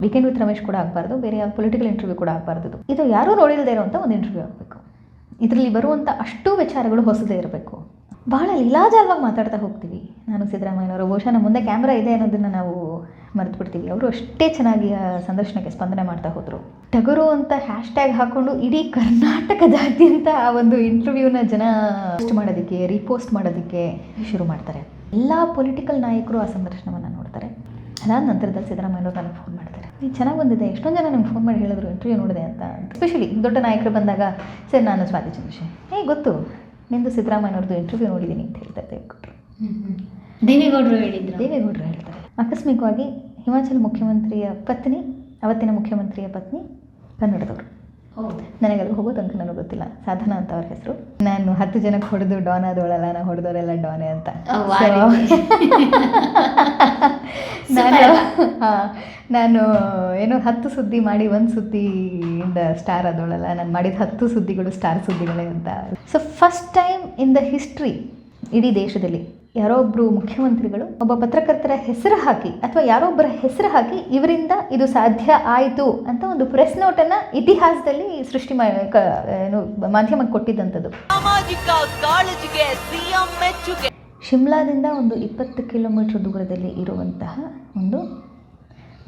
Weekend with Ramesh ಕೂಡ ಆಗಬಾರ್ದು, ಬೇರೆ ಯಾವ ಪೊಲಿಟಿಕಲ್ ಇಂಟರ್ವ್ಯೂ ಕೂಡ ಆಗಬಾರ್ದು. ಇದು ಯಾರೂ ನೋಡಿಲ್ಲದೆ ಇರುವಂಥ ಒಂದು ಇಂಟರ್ವ್ಯೂ ಆಗಬೇಕು. ಇದರಲ್ಲಿ ಬರುವಂಥ ಅಷ್ಟು ವಿಚಾರಗಳು ಹೊಸದೇ ಇರಬೇಕು. ಭಾಳ ಲೀಲಾಜಾಲವಾಗಿ ಮಾತಾಡ್ತಾ ಹೋಗ್ತೀವಿ. ನಾನು ಸಿದ್ದರಾಮಯ್ಯನವರು ಬಹುಶಃ ನಮ್ಮ ಮುಂದೆ ಕ್ಯಾಮ್ರಾ ಇದೆ ಅನ್ನೋದನ್ನು ನಾವು ಮರೆತು ಬಿಡ್ತೀವಿ. ಅವರು ಅಷ್ಟೇ ಚೆನ್ನಾಗಿ ಆ ಸಂದರ್ಶನಕ್ಕೆ ಸ್ಪಂದನೆ ಮಾಡ್ತಾ ಹೋದರು. ಟಗರು ಅಂತ ಹ್ಯಾಶ್ಟ್ಯಾಗ್ ಹಾಕ್ಕೊಂಡು ಇಡೀ ಕರ್ನಾಟಕದಾದ್ಯಂತ ಆ ಒಂದು ಇಂಟರ್ವ್ಯೂನ ಜನ ಪೋಸ್ಟ್ ಮಾಡೋದಕ್ಕೆ, ರೀಪೋಸ್ಟ್ ಮಾಡೋದಕ್ಕೆ ಶುರು ಮಾಡ್ತಾರೆ. ಎಲ್ಲ ಪೊಲಿಟಿಕಲ್ ನಾಯಕರು ಆ ಸಂದರ್ಶನವನ್ನು ನೋಡ್ತಾರೆ. ಅದಾದ ನಂತರದಲ್ಲಿ ಸಿದ್ದರಾಮಯ್ಯನವರು ನನಗೆ ಫೋನ್ ಮಾಡ್ತಾರೆ, ಇದು ಚೆನ್ನಾಗಿ ಬಂದಿದೆ, ಎಷ್ಟೊಂದು ಜನ ನಂಗೆ ಫೋನ್ ಮಾಡಿ ಹೇಳಿದ್ರು ಇಂಟರ್ವ್ಯೂ ನೋಡಿದೆ ಅಂತ. ಎಸ್ಪೆಷಲಿ ದೊಡ್ಡ ನಾಯಕರು ಬಂದಾಗ, ಸರ್ ನಾನು ಸ್ವಾತಿ ಚಂದ್ರಶೇಖರ್, ಗೊತ್ತು ನಿಂದು ಸಿದ್ದರಾಮಯ್ಯನವ್ರದ್ದು ಇಂಟರ್ವ್ಯೂ ನೋಡಿದ್ದೀನಿ ಅಂತ ಹೇಳ್ತಾರೆ ದೇವೇಗೌಡರು. ದೇವೇಗೌಡರು ಹೇಳ್ತಾರೆ. ಆಕಸ್ಮಿಕವಾಗಿ ಹಿಮಾಚಲ ಮುಖ್ಯಮಂತ್ರಿಯ ಪತ್ನಿ, ಅವತ್ತಿನ ಮುಖ್ಯಮಂತ್ರಿಯ ಪತ್ನಿ ಕನ್ನಡದವರು. ನನಗಲ್ಲಿ ಹೋಗೋ ತನಕ ನನಗೆ ಗೊತ್ತಿಲ್ಲ. ಸಾಧನಾ ಅಂತ ಅವ್ರ ಹೆಸರು. ನಾನು 10 ಜನಕ್ಕೆ ಹೊಡೆದು ಡಾನ್ ಆದವಳಲ್ಲ, ನಾನು ಹೊಡೆದವರೆಲ್ಲ ಡಾನೆ ಅಂತ. ನಾನು ಏನೋ 10 ಸುದ್ದಿ ಮಾಡಿ 1 ಸುದ್ದಿಯಿಂದ ಸ್ಟಾರ್ ಆದವಳಲ್ಲ, ನಾನು ಮಾಡಿದ 10 ಸುದ್ದಿಗಳು ಸ್ಟಾರ್ ಸುದ್ದಿಗಳೇ ಅಂತ. So first time in the history ಇಡೀ ದೇಶದಲ್ಲಿ ಯಾರೋ ಒಬ್ಬರು ಮುಖ್ಯಮಂತ್ರಿಗಳು ಒಬ್ಬ ಪತ್ರಕರ್ತರ ಹೆಸರು ಹಾಕಿ ಅಥವಾ ಯಾರೊಬ್ಬರ ಹೆಸರು ಹಾಕಿ ಇವರಿಂದ ಇದು ಸಾಧ್ಯ ಆಯಿತು ಅಂತ ಒಂದು ಪ್ರೆಸ್ ನೋಟನ್ನು ಇತಿಹಾಸದಲ್ಲಿ ಸೃಷ್ಟಿ ಮಾಧ್ಯಮಕ್ಕೆ ಕೊಟ್ಟಿದ್ದಂಥದ್ದು. ಶಿಮ್ಲಾದಿಂದ ಒಂದು 20 ಕಿಲೋಮೀಟರ್ ದೂರದಲ್ಲಿ ಇರುವಂತಹ ಒಂದು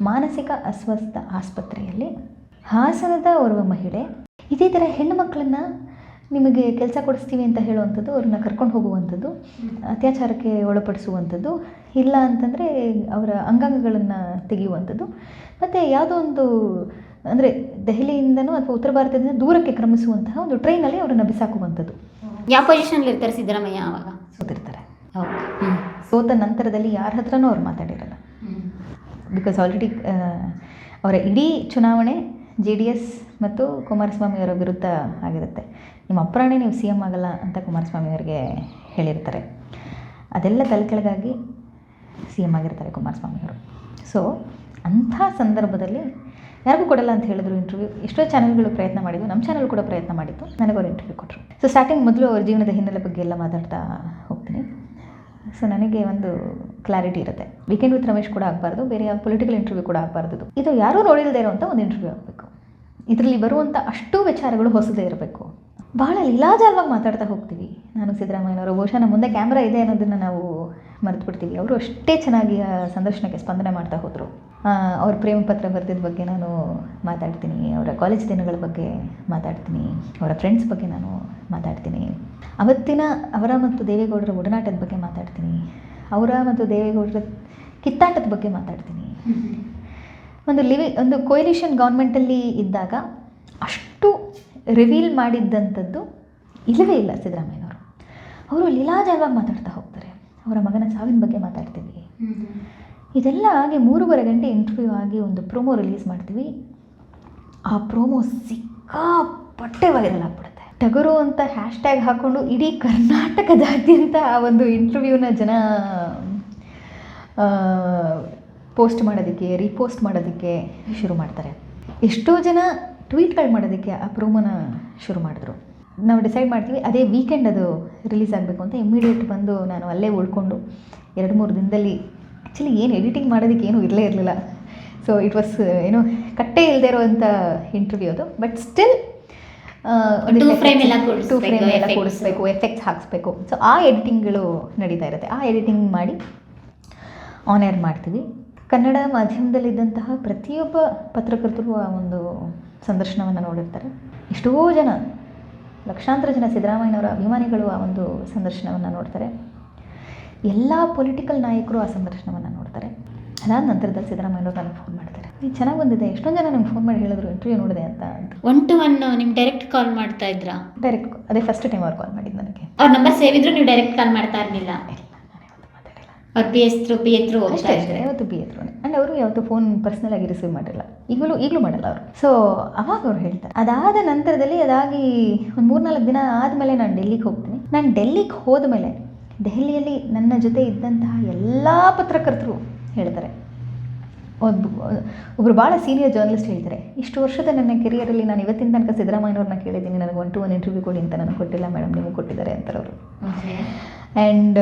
ಮಾನಸಿಕ ಅಸ್ವಸ್ಥ ಆಸ್ಪತ್ರೆಯಲ್ಲಿ ಹಾಸನದ ಓರ್ವ ಮಹಿಳೆ ಇದೇ ಥರ ಹೆಣ್ಣು ಮಕ್ಕಳನ್ನು ನಿಮಗೆ ಕೆಲಸ ಕೊಡಿಸ್ತೀವಿ ಅಂತ ಹೇಳುವಂಥದ್ದು, ಅವ್ರನ್ನ ಕರ್ಕೊಂಡು ಹೋಗುವಂಥದ್ದು, ಅತ್ಯಾಚಾರಕ್ಕೆ ಒಳಪಡಿಸುವಂಥದ್ದು, ಇಲ್ಲ ಅಂತಂದರೆ ಅವರ ಅಂಗಾಂಗಗಳನ್ನು ತೆಗೆಯುವಂಥದ್ದು, ಮತ್ತು ಯಾವುದೋ ಒಂದು ಅಂದರೆ ದೆಹಲಿಯಿಂದನೂ ಅಥವಾ ಉತ್ತರ ಭಾರತದಿಂದ ದೂರಕ್ಕೆ ಕ್ರಮಿಸುವಂತಹ ಒಂದು ಟ್ರೈನಲ್ಲಿ ಅವರನ್ನು ಬಿಸಾಕುವಂಥದ್ದು. ಯಾವ ಪೊಸಿಷನಲ್ಲಿ ಇರ್ತಾರೆ ಸಿದ್ದರಾಮಯ್ಯ? ಆವಾಗ ಸೋತಿರ್ತಾರೆ. ಸೋತ ನಂತರದಲ್ಲಿ ಯಾರ ಹತ್ರನೂ ಅವ್ರು ಮಾತಾಡಿರಲ್ಲ. ಬಿಕಾಸ್ ಆಲ್ರೆಡಿ ಅವರ ಇಡೀ ಚುನಾವಣೆ JDS ಮತ್ತು ಕುಮಾರಸ್ವಾಮಿಯವರ ವಿರುದ್ಧ ಆಗಿರುತ್ತೆ. ನಿಮ್ಮ ಅಪ್ರಾಣೆ ನೀವು CM ಆಗಲ್ಲ ಅಂತ ಕುಮಾರಸ್ವಾಮಿಯವರಿಗೆ ಹೇಳಿರ್ತಾರೆ. ಅದೆಲ್ಲ ತಲೆಕೆಳಗಾಗಿ CM ಆಗಿರ್ತಾರೆ ಕುಮಾರಸ್ವಾಮಿಯವರು. ಸೊ ಅಂಥ ಸಂದರ್ಭದಲ್ಲಿ ಯಾರಿಗೂ ಕೊಡಲ್ಲ ಅಂತ ಹೇಳಿದ್ರು ಇಂಟರ್ವ್ಯೂ. ಎಷ್ಟೋ ಚಾನಲ್ಗಳು ಪ್ರಯತ್ನ ಮಾಡಿದ್ವು, ನಮ್ಮ ಚಾನಲ್ ಕೂಡ ಪ್ರಯತ್ನ ಮಾಡಿತ್ತು, ನನಗವ್ರು ಇಂಟರ್ವ್ಯೂ ಕೊಟ್ಟರು. ಸೊ ಸ್ಟಾರ್ಟಿಂಗ್ ಮೊದಲು ಅವ್ರ ಜೀವನದ ಹಿನ್ನೆಲೆ ಬಗ್ಗೆ ಎಲ್ಲ ಮಾತಾಡ್ತಾ ಹೋಗ್ತೀನಿ. ಸೊ ನನಗೆ ಒಂದು ಕ್ಲಾರಿಟಿ ಇರುತ್ತೆ, ವೀಕೆಂಡ್ ವಿತ್ ರಮೇಶ್ ಕೂಡ ಆಗಬಾರ್ದು, ಬೇರೆ ಯಾವ ಪೊಲಿಟಿಕಲ್ ಇಂಟರ್ವ್ಯೂ ಕೂಡ ಆಗಬಾರ್ದು. ಇದು ಯಾರೂ ನೋಡಿಲ್ಲದೆ ಇರುವಂಥ ಒಂದು ಇಂಟರ್ವ್ಯೂ ಆಗಬೇಕು. ಇದರಲ್ಲಿ ಬರುವಂಥ ಅಷ್ಟು ವಿಚಾರಗಳು ಹೊಸದೇ ಇರಬೇಕು. ಭಾಳ ಲೀಲಾಜಾಲವಾಗಿ ಮಾತಾಡ್ತಾ ಹೋಗ್ತೀವಿ. ನಾನು ಸಿದ್ದರಾಮಯ್ಯನವರು ಬಹುಶಃ ನಮ್ಮ ಮುಂದೆ ಕ್ಯಾಮ್ರಾ ಇದೆ ಅನ್ನೋದನ್ನು ನಾವು ಮರೆತು ಬಿಡ್ತೀವಿ. ಅವರು ಅಷ್ಟೇ ಚೆನ್ನಾಗಿ ಆ ಸಂದರ್ಶನಕ್ಕೆ ಸ್ಪಂದನೆ ಮಾಡ್ತಾ ಹೋದರು. ಅವ್ರ ಪ್ರೇಮ ಪತ್ರ ಬರೆದಿದ್ದ ಬಗ್ಗೆ ನಾನು ಮಾತಾಡ್ತೀನಿ, ಅವರ ಕಾಲೇಜ್ ದಿನಗಳ ಬಗ್ಗೆ ಮಾತಾಡ್ತೀನಿ, ಅವರ ಫ್ರೆಂಡ್ಸ್ ಬಗ್ಗೆ ನಾನು ಮಾತಾಡ್ತೀನಿ, ಅವತ್ತಿನ ಅವರ ಮತ್ತು ದೇವೇಗೌಡರ ಒಡನಾಟದ ಬಗ್ಗೆ ಮಾತಾಡ್ತೀನಿ, ಅವರ ಮತ್ತು ದೇವೇಗೌಡರ ಕಿತ್ತಾಟದ ಬಗ್ಗೆ ಮಾತಾಡ್ತೀನಿ. ಒಂದು ಕೊಯಲಿಷನ್ ಗೌರ್ಮೆಂಟಲ್ಲಿ ಇದ್ದಾಗ ಅಷ್ಟು ರಿವೀಲ್ ಮಾಡಿದ್ದಂಥದ್ದು ಇಲ್ಲವೇ ಇಲ್ಲ ಸಿದ್ದರಾಮಯ್ಯನವರು. ಅವರು ಲೀಲಾಜಾಲವಾಗಿ ಮಾತಾಡ್ತಾ ಹೋಗ್ತಾರೆ. ಅವರ ಮಗನ ಸಾವಿನ ಬಗ್ಗೆ ಮಾತಾಡ್ತೀವಿ. ಇದೆಲ್ಲ ಆಗಿ 3.5 ಗಂಟೆ ಇಂಟರ್ವ್ಯೂ ಆಗಿ ಒಂದು ಪ್ರೋಮೋ ರಿಲೀಸ್ ಮಾಡ್ತೀವಿ. ಆ ಪ್ರೋಮೋ ಸಿಕ್ಕಾಪಟ್ಟೆ ವೈರಲ್ ಆಗಿಬಿಡುತ್ತೆ. ಟಗರು ಅಂತ ಹ್ಯಾಶ್ಟ್ಯಾಗ್ ಹಾಕ್ಕೊಂಡು ಇಡೀ ಕರ್ನಾಟಕದಾದ್ಯಂತ ಆ ಒಂದು ಇಂಟರ್ವ್ಯೂನ ಜನ ಪೋಸ್ಟ್ ಮಾಡೋದಕ್ಕೆ, ರೀಪೋಸ್ಟ್ ಮಾಡೋದಕ್ಕೆ ಶುರು ಮಾಡ್ತಾರೆ. ಎಷ್ಟೋ ಜನ ಟ್ವೀಟ್ಗಳು ಮಾಡೋದಕ್ಕೆ ಆ ಪ್ರೋಮೋನ ಶುರು ಮಾಡಿದ್ರು. ನಾವು ಡಿಸೈಡ್ ಮಾಡ್ತೀವಿ ಅದೇ ವೀಕೆಂಡ್ ಅದು ರಿಲೀಸ್ ಆಗಬೇಕು ಅಂತ. ಇಮ್ಮಿಡಿಯೇಟ್ ಬಂದು ನಾನು ಅಲ್ಲೇ ಉಳ್ಕೊಂಡು 2-3 ದಿನದಲ್ಲಿ ಆ್ಯಕ್ಚುಲಿ ಏನು ಎಡಿಟಿಂಗ್ ಮಾಡೋದಕ್ಕೆ ಏನೂ ಇರಲಿಲ್ಲ. ಸೊ ಇಟ್ ವಾಸ್ ಏನೋ ಕಟ್ಟೆ ಇಲ್ಲದೆ ಇರೋವಂಥ ಇಂಟರ್ವ್ಯೂ ಅದು. ಬಟ್ ಸ್ಟಿಲ್ ಟೂ ಫ್ರೇಮ್ ಎಲ್ಲ ಕೂಡಿಸ್ಬೇಕು, ಎಫೆಕ್ಟ್ಸ್ ಹಾಕಿಸ್ಬೇಕು. ಸೊ ಆ ಎಡಿಟಿಂಗ್ಗಳು ನಡೀತಾ ಇರುತ್ತೆ. ಆ ಎಡಿಟಿಂಗ್ ಮಾಡಿ ಆನ್ ಏರ್ ಮಾಡ್ತೀವಿ. ಕನ್ನಡ ಮಾಧ್ಯಮದಲ್ಲಿದ್ದಂತಹ ಪ್ರತಿಯೊಬ್ಬ ಪತ್ರಕರ್ತರು ಆ ಒಂದು ಸಂದರ್ಶನವನ್ನು ನೋಡಿರ್ತಾರೆ. ಎಷ್ಟೋ ಜನ, ಲಕ್ಷಾಂತರ ಜನ ಸಿದ್ದರಾಮಯ್ಯನವರ ಅಭಿಮಾನಿಗಳು ಆ ಒಂದು ಸಂದರ್ಶನವನ್ನು ನೋಡ್ತಾರೆ. ಎಲ್ಲ ಪೊಲಿಟಿಕಲ್ ನಾಯಕರು ಆ ಸಂದರ್ಶನವನ್ನು ನೋಡ್ತಾರೆ. ಅದಾದ ನಂತರದಲ್ಲಿ ಸಿದ್ದರಾಮಯ್ಯನವರು ನನಗೆ ಫೋನ್ ಮಾಡ್ತಾರೆ, ಇದು ಚೆನ್ನಾಗಿ ಬಂದಿದೆ, ಎಷ್ಟೊಂದು ಜನ ನಂಗೆ ಫೋನ್ ಮಾಡಿ ಹೇಳಿದ್ರು ಇಂಟರ್ವ್ಯೂ ನೋಡಿದೆ ಅಂತ. 1-to-1 ನಿಮ್ಮ ಡೈರೆಕ್ಟ್ ಕಾಲ್ ಮಾಡ್ತಾ ಇದ್ರಾ? ಡೈರೆಕ್ಟ್, ಅದೇ ಫಸ್ಟ್ ಟೈಮ್ ಅವ್ರು ಕಾಲ್ ಮಾಡಿದ್ದು ನನಗೆ. ಅವ್ರ ನಂಬರ್ ಸೇವ್ ಇದ್ರು ನೀವು ಡೈರೆಕ್ಟ್ ಕಾಲ್ ಮಾಡ್ತಾ ಇರಲಿಲ್ಲ? ಅವ್ರು ಪಿ ಎಸ್ ಥ್ರೂ ಅಷ್ಟೇ, ಯಾವತ್ತು ಪಿ ಎ ಥ್ರೂ. ಆ್ಯಂಡ್ ಅವರು ಯಾವತ್ತು ಫೋನ್ ಪರ್ಸ್ನಲ್ ಆಗಿ ರಿಸೀವ್ ಮಾಡಿಲ್ಲ, ಈಗಲೂ ಮಾಡಲ್ಲ ಅವರು. ಸೊ ಅವಾಗ ಅವ್ರು ಹೇಳ್ತಾರೆ. ಅದಾದ ನಂತರದಲ್ಲಿ ಅದಾಗಿ ಒಂದು 3-4 ದಿನ ಆದಮೇಲೆ ನಾನು ಡೆಲ್ಲಿಗೆ ಹೋಗ್ತೀನಿ. ನಾನು ಡೆಲ್ಲಿಗೆ ಹೋದ್ಮೇಲೆ ದೆಹಲಿಯಲ್ಲಿ ನನ್ನ ಜೊತೆ ಇದ್ದಂತಹ ಎಲ್ಲ ಪತ್ರಕರ್ತರು ಹೇಳ್ತಾರೆ, ಒಬ್ಬರು ಭಾಳ ಸೀನಿಯರ್ ಜರ್ನಲಿಸ್ಟ್ ಹೇಳ್ತಾರೆ, ಇಷ್ಟು ವರ್ಷದ ನನ್ನ ಕೆರಿಯರಲ್ಲಿ ನಾನು ಇವತ್ತಿನ ತನಕ ಸಿದ್ದರಾಮಯ್ಯನವ್ರನ್ನ ಕೇಳಿದ್ದೀನಿ, ನನಗೆ 1-to-1 ಇಂಟರ್ವ್ಯೂ ಕೊಡಿ ಅಂತ ನನಗೆ ಕೊಟ್ಟಿಲ್ಲ ಮೇಡಮ್, ನಿಮಗೆ ಕೊಟ್ಟಿದ್ದಾರೆ ಅಂತಾರೆ ಅವರು. ಆ್ಯಂಡ್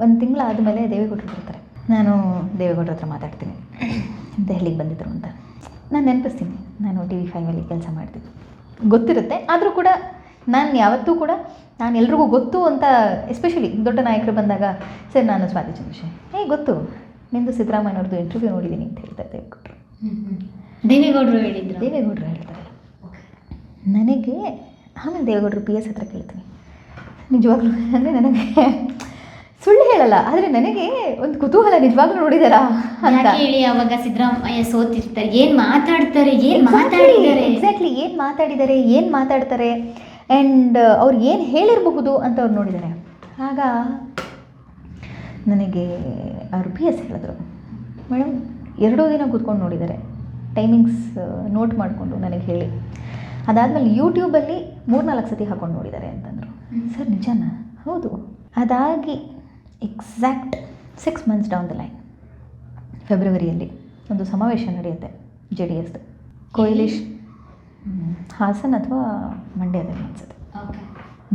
1 ತಿಂಗಳು ಆದಮೇಲೆ ದೇವೇಗೌಡರು ಬರ್ತಾರೆ. ನಾನು ದೇವೇಗೌಡರ ಹತ್ರ ಮಾತಾಡ್ತೀನಿ. ದೆಹಲಿಗೆ ಬಂದಿದ್ದರು ಅಂತ. ನಾನು ನೆನಪಿಸ್ತೀನಿ, ನಾನು TV5 ಕೆಲಸ ಮಾಡ್ತಿದ್ದೆ, ಗೊತ್ತಿರುತ್ತೆ. ಆದರೂ ಕೂಡ ನಾನು ಯಾವತ್ತೂ ಕೂಡ ನಾನು ಎಲ್ರಿಗೂ ಗೊತ್ತು ಅಂತ, ಎಸ್ಪೆಷಲಿ ದೊಡ್ಡ ನಾಯಕರು ಬಂದಾಗ, ಸರ್ ನಾನು ಸ್ವಾತಿ ಚಂದ್ರಶೇಖರ್, ಗೊತ್ತು ನಿಂದು ಸಿದ್ದರಾಮಯ್ಯವ್ರದ್ದು ಇಂಟರ್ವ್ಯೂ ನೋಡಿದ್ದೀನಿ ಅಂತ ಹೇಳ್ತಾರೆ ದೇವೇಗೌಡರು. ದೇವೇಗೌಡರು ಹೇಳಿದ್ರು. ದೇವೇಗೌಡರು ಹೇಳ್ತಾರೆ ನನಗೆ. ಆಮೇಲೆ ದೇವೇಗೌಡರು PS ಹತ್ರ ಕೇಳ್ತೀನಿ, ನಿಜವಾಗ್ಲೂ ಅಂದರೆ ನನಗೆ ಸುಳ್ಳು ಹೇಳಲ್ಲ, ಆದರೆ ನನಗೆ ಒಂದು ಕುತೂಹಲ, ನಿಜವಾಗ್ಲೂ ನೋಡಿದಾರಾ ಅಂತ ಹೇಳಿ. ಅವಾಗ ಸಿದ್ದರಾಮಯ್ಯ ಸೋತಿರ್ತಾರೆ, ಏನು ಮಾತಾಡ್ತಾರೆ, ಏನು ಮಾತಾಡಿದ್ದಾರೆ, ಎಕ್ಸಾಕ್ಟ್ಲಿ ಏನು ಮಾತಾಡ್ತಾರೆ ಆ್ಯಂಡ್ ಅವ್ರು ಏನು ಹೇಳಿರಬಹುದು ಅಂತ ಅವ್ರು ನೋಡಿದ್ದಾರೆ. ಆಗ ನನಗೆ ಅವರು PS ಹೇಳಿದ್ರು, ಮೇಡಮ್ 2 ದಿನ ಕೂತ್ಕೊಂಡು ನೋಡಿದ್ದಾರೆ, ಟೈಮಿಂಗ್ಸ್ ನೋಟ್ ಮಾಡಿಕೊಂಡು ನನಗೆ ಹೇಳಿ. ಅದಾದಮೇಲೆ ಯೂಟ್ಯೂಬಲ್ಲಿ 3-4 ಸತಿ ಹಾಕೊಂಡು ನೋಡಿದ್ದಾರೆ ಅಂತಂದರು. ಸರ್ ನಿಜನಾ? ಹೌದು. ಅದಾಗಿ exact 6 months down the line ಫೆಬ್ರವರಿಯಲ್ಲಿ ಒಂದು ಸಮಾವೇಶ ನಡೆಯುತ್ತೆ JDSದು, ಕೊಯ್ಲಿಶ್ ಹಾಸನ್ ಅಥವಾ ಮಂಡ್ಯದಲ್ಲಿ ಅನಿಸುತ್ತೆ.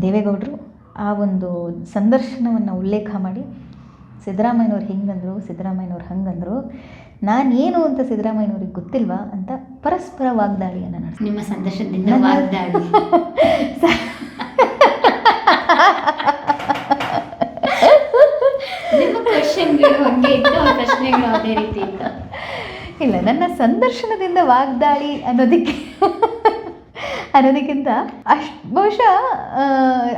ದೇವೇಗೌಡರು ಆ ಒಂದು ಸಂದರ್ಶನವನ್ನು ಉಲ್ಲೇಖ ಮಾಡಿ, ಸಿದ್ದರಾಮಯ್ಯನವ್ರು ಹಿಂಗಂದರು, ಸಿದ್ದರಾಮಯ್ಯನವ್ರು ಹಂಗಂದರು, ನಾನೇನು ಅಂತ ಸಿದ್ದರಾಮಯ್ಯನವ್ರಿಗೆ ಗೊತ್ತಿಲ್ವಾ ಅಂತ ಪರಸ್ಪರ ವಾಗ್ದಾಳಿಯನ್ನು ನಡೆಸಿ. ನಿಮ್ಮ ಸಂದರ್ಶನದಿಂದ ವಾಗ್ದಾಳಿ ನಿಮ್ಮ ಕ್ವಶನ್ಗಳು ಹಂಗೆ ಇತ್ತು, ಪ್ರಶ್ನೆಗಳು ಅದೇ ರೀತಿ ಇತ್ತು. ಇಲ್ಲ, ನನ್ನ ಸಂದರ್ಶನದಿಂದ ವಾಗ್ದಾಳಿ ಅನ್ನೋದಕ್ಕಿಂತ ಬಹುಶಃ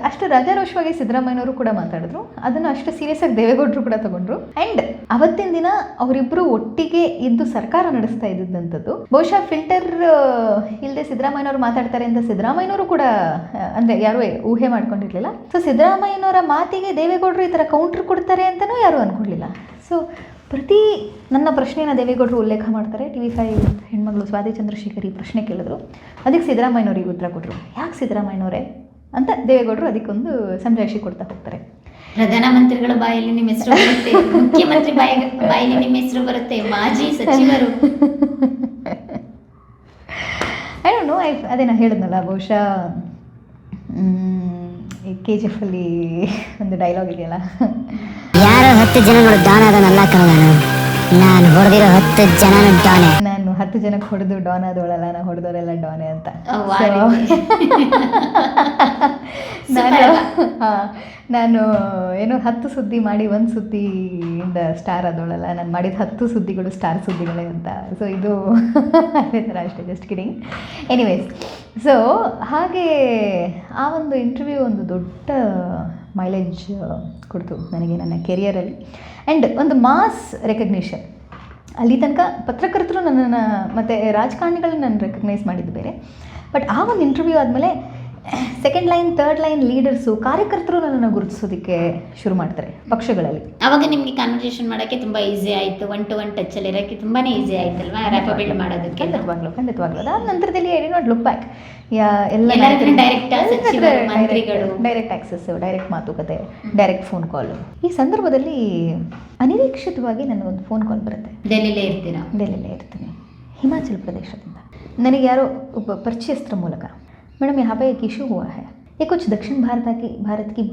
ಅಷ್ಟು ರಾಜಾರೋಷವಾಗಿ ಸಿದ್ದರಾಮಯ್ಯನವರು ಕೂಡ ಮಾತಾಡಿದ್ರು, ಅದನ್ನು ಅಷ್ಟು ಸೀರಿಯಸ್ ಆಗಿ ದೇವೇಗೌಡರು ಕೂಡ ತಗೊಂಡ್ರು. ಆ್ಯಂಡ್ ಅವತ್ತಿನ ದಿನ ಅವರಿಬ್ಬರು ಒಟ್ಟಿಗೆ ಇದ್ದು ಸರ್ಕಾರ ನಡೆಸ್ತಾ ಇದ್ದಂಥದ್ದು. ಬಹುಶಃ ಫಿಲ್ಟರ್ ಇಲ್ಲದೆ ಸಿದ್ದರಾಮಯ್ಯನವರು ಮಾತಾಡ್ತಾರೆ ಅಂತ ಸಿದ್ದರಾಮಯ್ಯನವರು ಕೂಡ ಅಂದರೆ ಯಾರೂ ಊಹೆ ಮಾಡ್ಕೊಂಡಿರಲಿಲ್ಲ. ಸೊ ಸಿದ್ದರಾಮಯ್ಯನವರ ಮಾತಿಗೆ ದೇವೇಗೌಡರು ಈ ಥರ ಕೌಂಟ್ರ್ ಕೊಡ್ತಾರೆ ಅಂತಲೂ ಯಾರೂ ಅಂದ್ಕೊಳ್ಳಿಲ್ಲ. ಸೊ ಪ್ರತಿ ನನ್ನ ಪ್ರಶ್ನೆಯನ್ನು ದೇವೇಗೌಡರು ಉಲ್ಲೇಖ ಮಾಡ್ತಾರೆ. TV5 ಹೆಣ್ಮಗಳು ಸ್ವಾತಿ ಚಂದ್ರಶೇಖರ್ ಈ ಪ್ರಶ್ನೆ ಕೇಳಿದ್ರು, ಅದಕ್ಕೆ ಸಿದ್ದರಾಮಯ್ಯನವ್ರಿಗೆ ಉತ್ತರ ಕೊಟ್ಟರು. ಯಾಕೆ ಸಿದ್ದರಾಮಯ್ಯನವರೇ ಅಂತ ದೇವೇಗೌಡರು ಅದಕ್ಕೊಂದು ಸಂಜಾಯಿಷಿ ಕೊಡ್ತಾ ಹೋಗ್ತಾರೆ. ಪ್ರಧಾನಮಂತ್ರಿಗಳ ಬಾಯಲ್ಲಿ ನಿಮ್ಮ ಹೆಸರು ಬರುತ್ತೆ, ಮುಖ್ಯಮಂತ್ರಿ ಬಾಯಲ್ಲಿ ನಿಮ್ಮ ಹೆಸರು ಬರುತ್ತೆ, ಮಾಜಿ ಸಚಿವರು. ಐ ಡೋಂಟ್ ನೋ, ಅದೇ ನಾನು ಹೇಳಿದ್ನಲ್ಲ, ಬಹುಶಃ KGF ಅಲ್ಲಿ ಒಂದು ಡೈಲಾಗ್ ಇದೆಯಲ್ಲ, ಯಾರೋ 10 ಜನಗಳು ಡಾನ್ ಆದನಲ್ಲ ಕಣೋ, ನಾನು ಹೊಡೆದಿರೋ 10 ಜನ ಡಾನೆ, ನಾನು 10 ಜನಕ್ಕೆ ಹೊಡೆದು ಡಾನ್ ಆದವಳಲ್ಲ, ನಾನು ಹೊಡೆದವರೆಲ್ಲ ಡಾನೆ ಅಂತ. ನಾನು ಏನೋ 10 ಸುದ್ದಿ ಮಾಡಿ 1 ಸುದ್ದಿಯಿಂದ ಸ್ಟಾರ್ ಆದವಳಲ್ಲ, ನಾನು ಮಾಡಿದ 10 ಸುದ್ದಿಗಳು ಸ್ಟಾರ್ ಸುದ್ದಿಗಳೇ ಅಂತ. ಸೊ ಇದು ಅದೇ ಥರ ಅಷ್ಟೇ, ಜಸ್ಟ್ ಕಿಡಿಂಗ್. ಎನಿವೇಸ್, ಸೊ ಹಾಗೆ ಆ ಒಂದು ಇಂಟರ್ವ್ಯೂ ಒಂದು ದೊಡ್ಡ ಮೈಲೇಜ್ ಕೊಡ್ತು ನನಗೆ ನನ್ನ ಕೆರಿಯರಲ್ಲಿ. ಆ್ಯಂಡ್ ಒಂದು ಮಾಸ್ ರೆಕಗ್ನಿಷನ್. ಅಲ್ಲಿ ತನಕ ಪತ್ರಕರ್ತರು ನನ್ನನ್ನು ಮತ್ತು ರಾಜಕಾರಣಿಗಳನ್ನ ನಾನು ರೆಕಗ್ನೈಸ್ ಮಾಡಿದ್ದು ಬೇರೆ, ಬಟ್ ಆ ಒಂದು ಇಂಟರ್ವ್ಯೂ ಆದಮೇಲೆ second line, third line leaders, ಕಾರ್ಯಕರ್ತರು ನನ್ನನ್ನು ಗುರುತಿಸೋದಕ್ಕೆ ಶುರು ಮಾಡ್ತಾರೆ ಪಕ್ಷಗಳಲ್ಲಿ. ಆವಾಗ ನಿಮಗೆ ಕಾನ್ವರ್ಸೇಷನ್ ಮಾಡೋಕ್ಕೆ ತುಂಬ ಈಸಿ ಆಯಿತು, 1-to-1 ಟಚ್ಚಲ್ಲಿ ಇರೋಕ್ಕೆ ತುಂಬಾ ಈಸಿ ಆಯ್ತಲ್ವಾ, ರ್ಯಾಪ್ ಬಿಲ್ಡ್ ಮಾಡೋದಕ್ಕೆ. ಖಂಡಿತವಾಗ್ಲೂ ಅದಾದ ನಂತರದಲ್ಲಿ I did not look back. Direct access, direct ಮಾತುಕತೆ, ಡೈರೆಕ್ಟ್ ಫೋನ್ ಕಾಲು. ಈ ಸಂದರ್ಭದಲ್ಲಿ ಅನಿರೀಕ್ಷಿತವಾಗಿ ನನಗೊಂದು ಫೋನ್ ಕಾಲ್ ಬರುತ್ತೆ. ಡೆಲ್ಲಿಲೇ ಇರ್ತೀನಿ, ಹಿಮಾಚಲ ಪ್ರದೇಶದಿಂದ. ನನಗೆ ಯಾರೋ ಒಬ್ಬ ಪರಿಚಯಸ್ತ್ರ ಮೂಲಕ, मैडम यहाँ पे एक इशू हुआ है, ये कुछ दक्षिण भारत की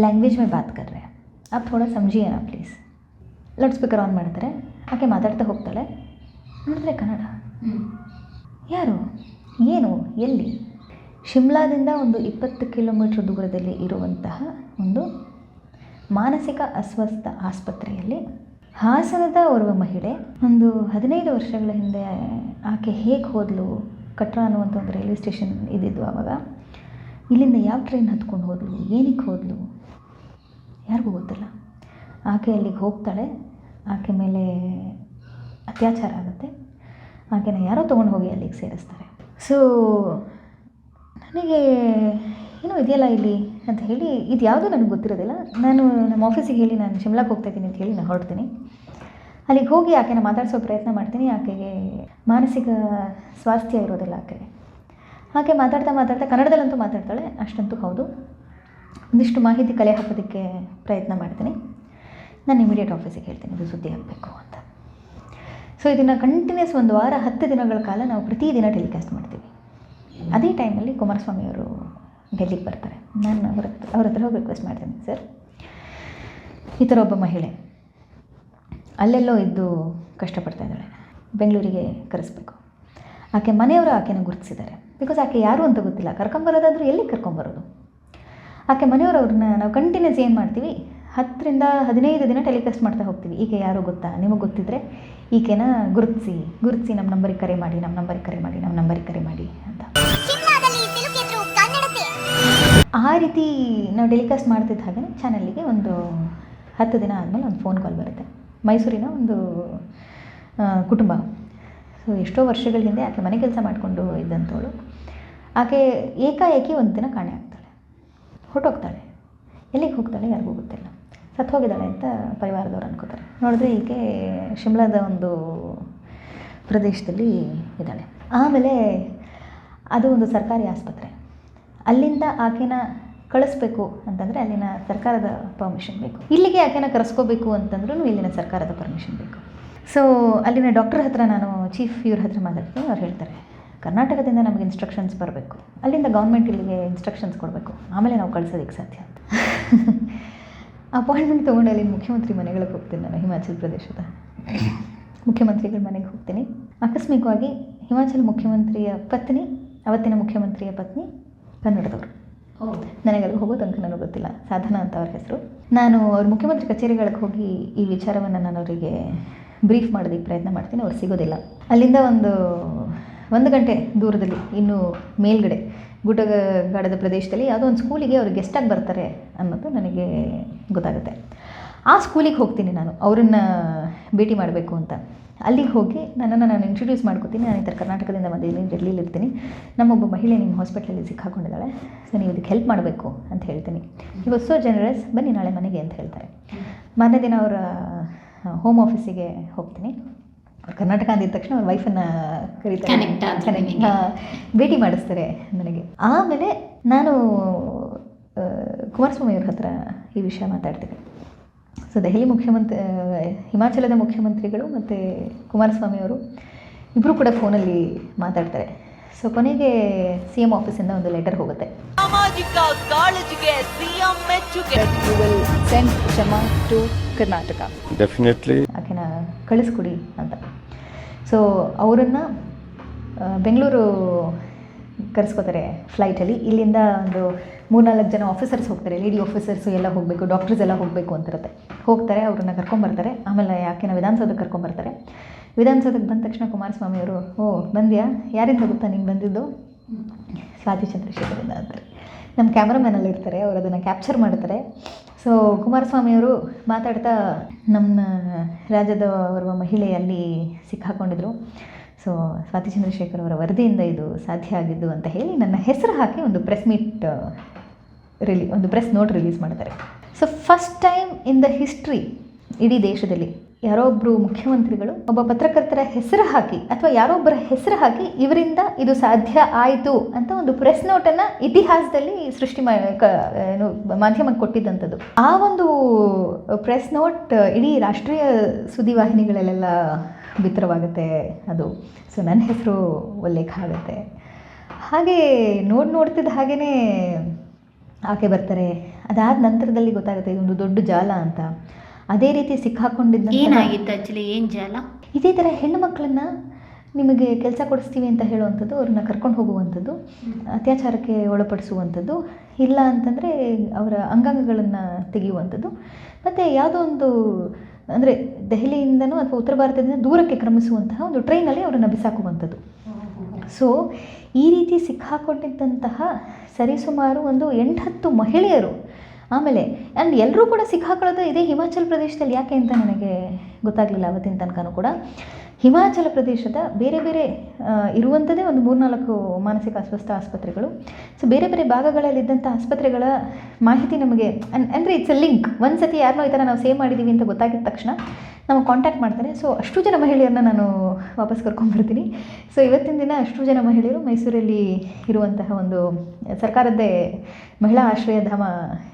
लैंग्वेज में बात कर रहे हैं, आप थोड़ा समझिए ना प्लीज़. ಲೌಡ್ ಸ್ಪೀಕರ್ ಆನ್ ಮಾಡ್ತಾರೆ, ಆಕೆ ಮಾತಾಡ್ತಾ ಹೋಗ್ತಾಳೆ, ನೋಡಿದ್ರೆ ಕನ್ನಡ. ಯಾರು, ಏನು, ಎಲ್ಲಿ? ಶಿಮ್ಲಾದಿಂದ ಒಂದು 20 ಕಿಲೋಮೀಟ್ರ್ ದೂರದಲ್ಲಿ ಇರುವಂತಹ ಒಂದು ಮಾನಸಿಕ ಅಸ್ವಸ್ಥ ಆಸ್ಪತ್ರೆಯಲ್ಲಿ ಹಾಸನದ ಓರ್ವ ಮಹಿಳೆ ಒಂದು 15 ವರ್ಷಗಳ ಹಿಂದೆ ಆಕೆ ಹೇಗೆ ಹೋದಲು, ಕಟ್ರಾ ಅನ್ನುವಂಥ ಒಂದು ರೈಲ್ವೆ ಸ್ಟೇಷನ್ ಇದ್ದಿದ್ದು ಆವಾಗ. ಇಲ್ಲಿಂದ ಯಾವ ಟ್ರೈನ್ ಹತ್ಕೊಂಡು ಹೋದಲು, ಏನಕ್ಕೆ ಹೋದಲು, ಯಾರಿಗೂ ಗೊತ್ತಿಲ್ಲ. ಆಕೆ ಅಲ್ಲಿಗೆ ಹೋಗ್ತಾಳೆ, ಆಕೆ ಮೇಲೆ ಅತ್ಯಾಚಾರ ಆಗುತ್ತೆ, ಆಕೆನ ಯಾರೋ ತೊಗೊಂಡು ಹೋಗಿ ಅಲ್ಲಿಗೆ ಸೇರಿಸ್ತಾರೆ. ಸೊ ನನಗೆ ಏನೋ ಇದೆಯಲ್ಲ ಇಲ್ಲಿ ಅಂತ ಹೇಳಿ, ಇದು ಯಾವುದೂ ನನಗೆ ಗೊತ್ತಿರೋದಿಲ್ಲ. ನಾನು ನಮ್ಮ ಆಫೀಸಿಗೆ ಹೇಳಿ ನಾನು ಶಿಮ್ಲಾಕ್ಕೆ ಹೋಗ್ತಾಯಿದ್ದೀನಿ ಅಂತ ಹೇಳಿ ನಾನು ಹೊರಡ್ತೀನಿ. ಅಲ್ಲಿಗೆ ಹೋಗಿ ಆಕೆನ ಮಾತಾಡಿಸೋ ಪ್ರಯತ್ನ ಮಾಡ್ತೀನಿ. ಆಕೆಗೆ ಮಾನಸಿಕ ಸ್ವಾಸ್ಥ್ಯ ಇರೋದಿಲ್ಲ ಆಕೆಗೆ. ಆಕೆ ಮಾತಾಡ್ತಾ ಕನ್ನಡದಲ್ಲಂತೂ ಮಾತಾಡ್ತಾಳೆ, ಅಷ್ಟಂತೂ ಹೌದು. ಒಂದಿಷ್ಟು ಮಾಹಿತಿ ಕಲೆ ಹಾಕೋದಕ್ಕೆ ಪ್ರಯತ್ನ ಮಾಡ್ತೀನಿ. ನಾನು ಇಮಿಡಿಯೇಟ್ ಆಫೀಸಿಗೆ ಹೇಳ್ತೀನಿ ಇದು ಸುದ್ದಿ ಆಗಬೇಕು ಅಂತ. ಸೊ ಇದನ್ನು ಕಂಟಿನ್ಯೂಸ್ 1 ವಾರ 10 ದಿನಗಳ ಕಾಲ ನಾವು ಪ್ರತಿದಿನ ಟೆಲಿಕಾಸ್ಟ್ ಮಾಡ್ತೀವಿ. ಅದೇ ಟೈಮಲ್ಲಿ ಕುಮಾರಸ್ವಾಮಿಯವರು ಡೆಲ್ಲಿಗೆ ಬರ್ತಾರೆ. ನಾನು ಅವ್ರ ಹತ್ರ ಹೋಗಿ ರಿಕ್ವೆಸ್ಟ್ ಮಾಡ್ತೀನಿ, ಸರ್ ಈ ಥರ ಒಬ್ಬ ಮಹಿಳೆ ಅಲ್ಲೆಲ್ಲೋ ಇದ್ದು ಕಷ್ಟಪಡ್ತಾ ಇದ್ದಾಳೆ, ಬೆಂಗಳೂರಿಗೆ ಕರೆಸ್ಬೇಕು. ಆಕೆ ಮನೆಯವರು ಆಕೆನ ಗುರುತಿಸಿದ್ದಾರೆ. ಬಿಕಾಸ್ ಆಕೆ ಯಾರು ಅಂತ ಗೊತ್ತಿಲ್ಲ. ಕರ್ಕೊಂಬರೋದಾದರೂ ಎಲ್ಲಿ ಕರ್ಕೊಂಬರೋದು? ಆಕೆ ಮನೆಯವರು ಅವ್ರನ್ನ ನಾವು ಕಂಟಿನ್ಯೂಸ್ ಏನು ಮಾಡ್ತೀವಿ, 10 ರಿಂದ 15 ದಿನ ಟೆಲಿಕಾಸ್ಟ್ ಮಾಡ್ತಾ ಹೋಗ್ತೀವಿ. ಈಕೆ ಯಾರೋ ಗೊತ್ತಾ, ನಿಮಗೆ ಗೊತ್ತಿದ್ದರೆ ಈಕೆನ ಗುರುತಿಸಿ ನಮ್ಮ ನಂಬರಿಗೆ ಕರೆ ಮಾಡಿ ಅಂತ. ಆ ರೀತಿ ನಾವು ಟೆಲಿಕಾಸ್ಟ್ ಮಾಡ್ತಿದ್ದ ಹಾಗೆ ಚಾನಲ್ಲಿಗೆ ಒಂದು 10 ದಿನ ಆದಮೇಲೆ ಒಂದು ಫೋನ್ ಕಾಲ್ ಬರುತ್ತೆ. ಮೈಸೂರಿನ ಒಂದು ಕುಟುಂಬ. ಸೊ ಎಷ್ಟೋ ವರ್ಷಗಳ ಹಿಂದೆ ಆಕೆ ಮನೆ ಕೆಲಸ ಮಾಡಿಕೊಂಡು ಇದ್ದಂಥವಳು. ಆಕೆ ಏಕಾಏಕಿ ಒಂದು ದಿನ ಕಾಣೆ ಆಗ್ತಾಳೆ, ಹೊರಟೋಗ್ತಾಳೆ. ಎಲ್ಲಿಗೆ ಹೋಗ್ತಾಳೆ ಯಾರಿಗೂ ಗೊತ್ತಿಲ್ಲ. ಸತ್ತು ಹೋಗಿದ್ದಾಳೆ ಅಂತ ಪರಿವಾರದವ್ರು ಅನ್ಕೋತಾರೆ. ನೋಡಿದ್ರೆ ಈಕೆ ಶಿಮ್ಲಾದ ಒಂದು ಪ್ರದೇಶದಲ್ಲಿ ಇದ್ದಾಳೆ. ಆಮೇಲೆ ಅದು ಒಂದು ಸರ್ಕಾರಿ ಆಸ್ಪತ್ರೆ. ಅಲ್ಲಿಂದ ಆಕೆನ ಕಳಿಸ್ಬೇಕು ಅಂತಂದರೆ ಅಲ್ಲಿನ ಸರ್ಕಾರದ ಪರ್ಮಿಷನ್ ಬೇಕು. ಇಲ್ಲಿಗೆ ಆಕೆನ ಕರೆಸ್ಕೋಬೇಕು ಅಂತಂದ್ರೂ ಇಲ್ಲಿನ ಸರ್ಕಾರದ ಪರ್ಮಿಷನ್ ಬೇಕು. ಸೊ ಅಲ್ಲಿನ ಡಾಕ್ಟರ್ ಹತ್ರ ನಾನು ಚೀಫ್ ಇವ್ರ ಹತ್ರ ಮಾತಾಡ್ತೀನಿ. ಅವ್ರು ಹೇಳ್ತಾರೆ, ಕರ್ನಾಟಕದಿಂದ ನಮಗೆ ಇನ್ಸ್ಟ್ರಕ್ಷನ್ಸ್ ಬರಬೇಕು, ಅಲ್ಲಿಂದ ಗೌರ್ಮೆಂಟ್ ಇಲ್ಲಿಗೆ ಇನ್ಸ್ಟ್ರಕ್ಷನ್ಸ್ ಕೊಡಬೇಕು, ಆಮೇಲೆ ನಾವು ಕಳ್ಸೋದಕ್ಕೆ ಸಾಧ್ಯ ಅಂತ. ಅಪಾಯಿಂಟ್ಮೆಂಟ್ ತೊಗೊಂಡು ಅಲ್ಲಿನ ಮುಖ್ಯಮಂತ್ರಿ ಮನೆಗಳಿಗೆ ಹೋಗ್ತೀನಿ ನಾನು. ಹಿಮಾಚಲ ಪ್ರದೇಶದ ಮುಖ್ಯಮಂತ್ರಿಗಳ ಮನೆಗೆ ಹೋಗ್ತೀನಿ. ಆಕಸ್ಮಿಕವಾಗಿ ಹಿಮಾಚಲ ಮುಖ್ಯಮಂತ್ರಿಯ ಪತ್ನಿ, ಅವತ್ತಿನ ಮುಖ್ಯಮಂತ್ರಿಯ ಪತ್ನಿ ಕನ್ನಡದವರು. ನನಗಲ್ಲಿ ಹೋಗೋ ತನಕ ನನಗೆ ಗೊತ್ತಿಲ್ಲ. ಸಾಧನಾ ಅಂತ ಅವ್ರ ಹೆಸರು. ನಾನು ಅವ್ರ ಮುಖ್ಯಮಂತ್ರಿ ಕಚೇರಿಗಳಿಗೆ ಹೋಗಿ ಈ ವಿಚಾರವನ್ನು ನಾನು ಅವರಿಗೆ ಬ್ರೀಫ್ ಮಾಡೋದಕ್ಕೆ ಪ್ರಯತ್ನ ಮಾಡ್ತೀನಿ. ಅವ್ರು ಸಿಗೋದಿಲ್ಲ. ಅಲ್ಲಿಂದ ಒಂದು ಗಂಟೆ ದೂರದಲ್ಲಿ ಇನ್ನೂ ಮೇಲ್ಗಡೆ ಗುಡ್ಡಗಾಡದ ಪ್ರದೇಶದಲ್ಲಿ ಯಾವುದೋ ಒಂದು ಸ್ಕೂಲಿಗೆ ಅವರು ಗೆಸ್ಟಾಗಿ ಬರ್ತಾರೆ ಅನ್ನೋದು ನನಗೆ ಗೊತ್ತಾಗುತ್ತೆ. ಆ ಸ್ಕೂಲಿಗೆ ಹೋಗ್ತೀನಿ ನಾನು ಅವರನ್ನು ಭೇಟಿ ಮಾಡಬೇಕು ಅಂತ. ಅಲ್ಲಿಗೆ ಹೋಗಿ ನನ್ನನ್ನು ನಾನು ಇಂಟ್ರೊಡ್ಯೂಸ್ ಮಾಡ್ಕೋತೀನಿ. ನಾನು ಈ ಥರ ಕರ್ನಾಟಕದಿಂದ ಬಂದಿದ್ದೀನಿ, ಡೆಲ್ಲಿಲಿ ಇರ್ತೀನಿ, ನಮ್ಮೊಬ್ಬ ಮಹಿಳೆ ನಿಮ್ಮ ಹಾಸ್ಪಿಟ್ಲಲ್ಲಿ ಸಿಕ್ಕಾಕೊಂಡಿದ್ದಾಳೆ, ಸೊ ನೀವು ಇದಕ್ಕೆ ಹೆಲ್ಪ್ ಮಾಡಬೇಕು ಅಂತ ಹೇಳ್ತೀನಿ. ಹಿ ವಾಸ್ ಸೋ ಜನರಸ್, ಬನ್ನಿ ನಾಳೆ ಮನೆಗೆ ಅಂತ ಹೇಳ್ತಾರೆ. ಮಾರನೇ ದಿನ ಅವರ ಹೋಮ್ ಆಫೀಸಿಗೆ ಹೋಗ್ತೀನಿ. ಅವ್ರು ಕರ್ನಾಟಕ ಅಂದಿದ ತಕ್ಷಣ ಅವ್ರ ವೈಫನ್ನು ಕರೀತಾರೆ, ಭೇಟಿ ಮಾಡಿಸ್ತಾರೆ ನನಗೆ. ಆಮೇಲೆ ನಾನು ಕುಮಾರಸ್ವಾಮಿ ಅವ್ರ ಹತ್ರ ಈ ವಿಷಯ ಮಾತಾಡ್ತೀನಿ. ಸೊ ದೆಹಲಿ ಹಿಮಾಚಲದ ಮುಖ್ಯಮಂತ್ರಿಗಳು ಮತ್ತು ಕುಮಾರಸ್ವಾಮಿಯವರು ಇಬ್ಬರು ಕೂಡ ಫೋನಲ್ಲಿ ಮಾತಾಡ್ತಾರೆ. ಸೊ ಕೊನೆಗೆ CM ಆಫೀಸಿಂದ ಒಂದು ಲೆಟರ್ ಹೋಗುತ್ತೆ. ಸಾಮಾಜಿಕ ಕಾಳಜಿಗೆ CM ಮೆಚ್ಚುಗೆ. You will send Kshama to Karnataka. Definitely ಆಕೆನ ಕಳಿಸ್ಕೊಡಿ ಅಂತ. ಸೊ ಅವರನ್ನು ಬೆಂಗಳೂರು ಕರೆಸ್ಕೋತಾರೆ ಫ್ಲೈಟಲ್ಲಿ. ಇಲ್ಲಿಂದ ಒಂದು 3-4 ಜನ ಆಫೀಸರ್ಸ್ ಹೋಗ್ತಾರೆ, ಲೇಡಿ ಆಫೀಸರ್ಸು ಎಲ್ಲ ಹೋಗಬೇಕು, ಡಾಕ್ಟರ್ಸ್ ಎಲ್ಲ ಹೋಗಬೇಕು ಅಂತಿರುತ್ತೆ. ಹೋಗ್ತಾರೆ, ಅವ್ರನ್ನ ಕರ್ಕೊಂಬರ್ತಾರೆ. ಆಮೇಲೆ ಆಕೆನ ವಿಧಾನಸೌಧಕ್ಕೆ ಕರ್ಕೊಂಬರ್ತಾರೆ. ವಿಧಾನಸೌಧಕ್ಕೆ ಬಂದ ತಕ್ಷಣ ಕುಮಾರಸ್ವಾಮಿಯವರು, ಓ ಬಂದ್ಯಾ, ಯಾರಿಂದ ಗೊತ್ತಾ ನೀನು ಬಂದಿದ್ದು? ಸ್ವಾತಿ ಚಂದ್ರಶೇಖರಿಂದ ಅಂತಾರೆ. ನಮ್ಮ ಕ್ಯಾಮ್ರಾಮ್ಯಾನಲ್ಲಿ ಇರ್ತಾರೆ, ಅವರು ಅದನ್ನು ಕ್ಯಾಪ್ಚರ್ ಮಾಡ್ತಾರೆ. ಸೊ ಕುಮಾರಸ್ವಾಮಿಯವರು ಮಾತಾಡ್ತಾ, ನಮ್ಮ ರಾಜ್ಯದ ಓರ್ವ ಮಹಿಳೆ ಅಲ್ಲಿ ಸಿಕ್ಕಾಕೊಂಡಿದ್ರು, ಸೊ ಸ್ವಾತಿ ಚಂದ್ರಶೇಖರ್ ಅವರ ವರದಿಯಿಂದ ಇದು ಸಾಧ್ಯ ಆಗಿದ್ದು ಅಂತ ಹೇಳಿ ನನ್ನ ಹೆಸರು ಹಾಕಿ ಒಂದು ಪ್ರೆಸ್ ನೋಟ್ ರಿಲೀಸ್ ಮಾಡ್ತಾರೆ. So first time in the history ಇಡೀ ದೇಶದಲ್ಲಿ ಯಾರೋ ಒಬ್ಬರು ಮುಖ್ಯಮಂತ್ರಿಗಳು ಒಬ್ಬ ಪತ್ರಕರ್ತರ ಹೆಸರು ಹಾಕಿ ಅಥವಾ ಯಾರೊಬ್ಬರ ಹೆಸರು ಹಾಕಿ ಇವರಿಂದ ಇದು ಸಾಧ್ಯ ಆಯಿತು ಅಂತ ಒಂದು ಪ್ರೆಸ್ ನೋಟನ್ನು ಇತಿಹಾಸದಲ್ಲಿ ಮಾಧ್ಯಮಕ್ಕೆ ಕೊಟ್ಟಿದ್ದಂಥದ್ದು. ಆ ಒಂದು ಪ್ರೆಸ್ ನೋಟ್ ಇಡೀ ರಾಷ್ಟ್ರೀಯ ಸುದ್ದಿವಾಹಿನಿಗಳಲ್ಲೆಲ್ಲ ಬಿತ್ತರವಾಗುತ್ತೆ ಅದು. ಸೊ ನನ್ನ ಹೆಸರು ಉಲ್ಲೇಖ ಆಗುತ್ತೆ. ಹಾಗೆ ನೋಡ್ತಿದ್ದ ಹಾಗೇ ಆಕೆ ಬರ್ತಾರೆ. ಅದಾದ ನಂತರದಲ್ಲಿ ಗೊತ್ತಾಗುತ್ತೆ ಇದೊಂದು ದೊಡ್ಡ ಜಾಲ ಅಂತ. ಅದೇ ರೀತಿ ಸಿಕ್ಕಾಕೊಂಡಿದ್ದ ಏನಾಗಿತ್ತು ಆ್ಯಕ್ಚುಲಿ, ಏನು ಜಾಲ? ಇದೇ ಥರ ಹೆಣ್ಣು ಮಕ್ಕಳನ್ನು ನಿಮಗೆ ಕೆಲಸ ಕೊಡಿಸ್ತೀವಿ ಅಂತ ಹೇಳುವಂಥದ್ದು, ಅವ್ರನ್ನ ಕರ್ಕೊಂಡು ಹೋಗುವಂಥದ್ದು, ಅತ್ಯಾಚಾರಕ್ಕೆ ಒಳಪಡಿಸುವಂಥದ್ದು, ಇಲ್ಲ ಅಂತಂದರೆ ಅವರ ಅಂಗಾಂಗಗಳನ್ನು ತೆಗೆಯುವಂಥದ್ದು, ಮತ್ತು ಯಾವುದೋ ಒಂದು ಅಂದರೆ ದೆಹಲಿಯಿಂದನೂ ಅಥವಾ ಉತ್ತರ ಭಾರತದಿಂದ ದೂರಕ್ಕೆ ಕ್ರಮಿಸುವಂತಹ ಒಂದು ಟ್ರೈನಲ್ಲಿ ಅವರನ್ನು ಬಿಸಾಕುವಂಥದ್ದು. ಸೊ ಈ ರೀತಿ ಸಿಕ್ಕಾಕೊಂಡಿದ್ದಂತಹ ಸರಿಸುಮಾರು ಒಂದು 8-10 ಮಹಿಳೆಯರು. ಆಮೇಲೆ ಎಲ್ಲರೂ ಕೂಡ ಸಿಕ್ಕಾಕೊಳ್ಳೋದು ಇದೇ ಹಿಮಾಚಲ ಪ್ರದೇಶದಲ್ಲಿ. ಯಾಕೆ ಅಂತ ನನಗೆ ಗೊತ್ತಾಗಲಿಲ್ಲ ಅವತ್ತಿನ ತನಕನೂ ಕೂಡ. ಹಿಮಾಚಲ ಪ್ರದೇಶದ ಬೇರೆ ಬೇರೆ ಇರುವಂಥದ್ದೇ ಒಂದು 3-4 ಮಾನಸಿಕ ಅಸ್ವಸ್ಥ ಆಸ್ಪತ್ರೆಗಳು. ಸೊ ಬೇರೆ ಬೇರೆ ಭಾಗಗಳಲ್ಲಿದ್ದಂಥ ಆಸ್ಪತ್ರೆಗಳ ಮಾಹಿತಿ ನಮಗೆ ಅಂದರೆ ಇಟ್ಸ್ ಎ ಲಿಂಕ್. ಒಂದು ಸತಿ ಯಾರನ್ನೋ ಈ ಥರ ನಾವು ಸೇವ್ ಮಾಡಿದ್ದೀವಿ ಅಂತ ಗೊತ್ತಾಗಿದ ತಕ್ಷಣ ನಮಗೆ ಕಾಂಟ್ಯಾಕ್ಟ್ ಮಾಡ್ತಾರೆ. ಸೊ ಅಷ್ಟು ಜನ ಮಹಿಳೆಯರನ್ನ ನಾನು ವಾಪಸ್ ಕರ್ಕೊಂಡ್ಬರ್ತೀನಿ. ಸೊ ಇವತ್ತಿನ ದಿನ ಅಷ್ಟು ಜನ ಮಹಿಳೆಯರು ಮೈಸೂರಲ್ಲಿ ಇರುವಂತಹ ಒಂದು ಸರ್ಕಾರದ್ದೇ ಮಹಿಳಾ ಆಶ್ರಯಧಾಮ